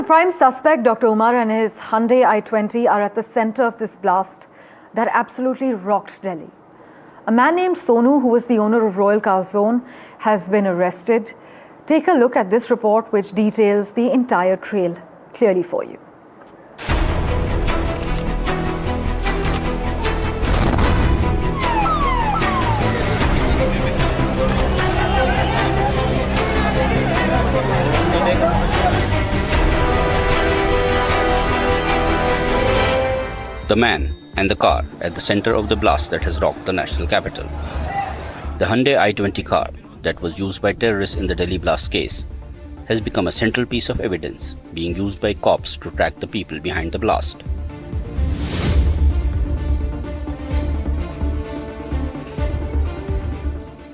Prime suspect Dr. Omar and his Hyundai i20 are at the center of this blast that absolutely rocked Delhi. A man named Sonu, who is the owner of Royal Car Zone, has been arrested. Take a look at this report, which details the entire trail clearly for you. The man and the car at the center of the blast that has rocked the national capital. The Hyundai i20 car that was used by terrorists in the Delhi blast case has become a central piece of evidence being used by cops to track the people behind the blast.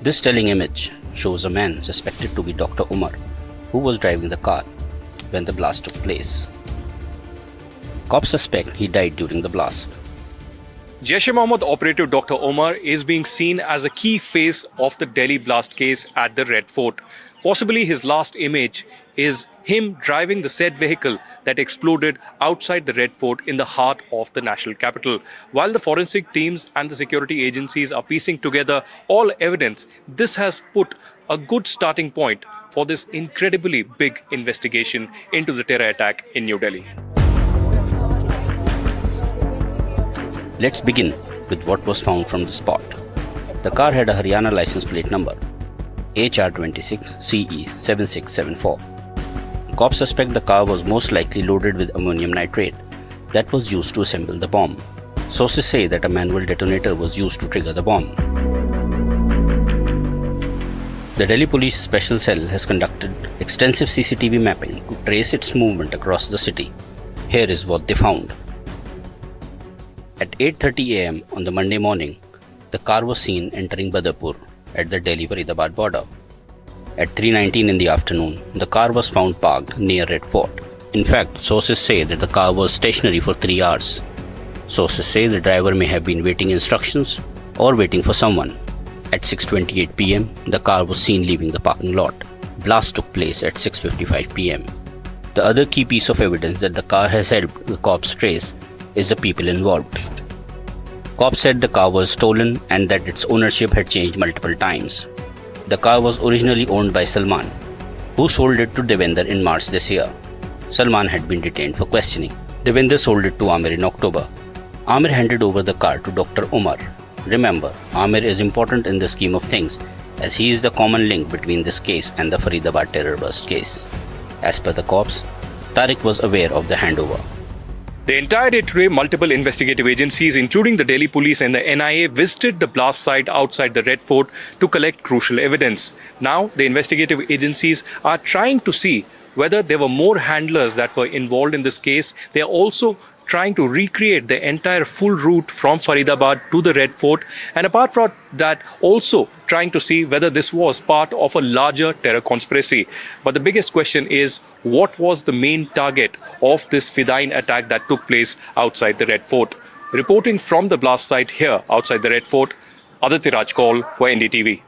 This telling image shows a man suspected to be Dr. Omar, who was driving the car when the blast took place. Cops suspect he died during the blast. Jaish-e-Mohammad operative Dr. Omar is being seen as a key face of the Delhi blast case at the Red Fort. Possibly his last image is him driving the said vehicle that exploded outside the Red Fort in the heart of the national capital. While the forensic teams and the security agencies are piecing together all evidence, this has put a good starting point for this incredibly big investigation into the terror attack in New Delhi. Let's begin with what was found from the spot. The car had a Haryana license plate number HR26CE7674. Cops suspect the car was most likely loaded with ammonium nitrate that was used to assemble the bomb. Sources say that a manual detonator was used to trigger the bomb. The Delhi Police Special Cell has conducted extensive CCTV mapping to trace its movement across the city. Here is what they found. At 8:30 am on the Monday morning, the car was seen entering Badarpur at the Delhi-Faridabad border. At 3:19 in the afternoon, the car was found parked near Red Fort. In fact, sources say that the car was stationary for 3 hours. Sources say the driver may have been waiting instructions or waiting for someone. At 6:28 pm, the car was seen leaving the parking lot. Blast took place at 6:55 pm. The other key piece of evidence that the car has helped the cops trace is the people involved. Cops said the car was stolen and that its ownership had changed multiple times. The car was originally owned by Salman, who sold it to Devender in March this year. Salman had been detained for questioning. Devender sold it to Amir in October. Amir handed over the car to Dr. Omar. Remember, Amir is important in the scheme of things as he is the common link between this case and the Faridabad terror bust case. As per the cops, Tariq was aware of the handover. The entire day today, multiple investigative agencies, including the Delhi Police and the NIA, visited the blast site outside the Red Fort to collect crucial evidence. Now, the investigative agencies are trying to see whether there were more handlers that were involved in this case. They are also trying to recreate the entire full route from Faridabad to the Red Fort, and apart from that, also trying to see whether this was part of a larger terror conspiracy. But the biggest question is, what was the main target of this Fidine attack that took place outside the Red Fort? Reporting from the blast site here outside the Red Fort, Aditya Raj Kaul for NDTV.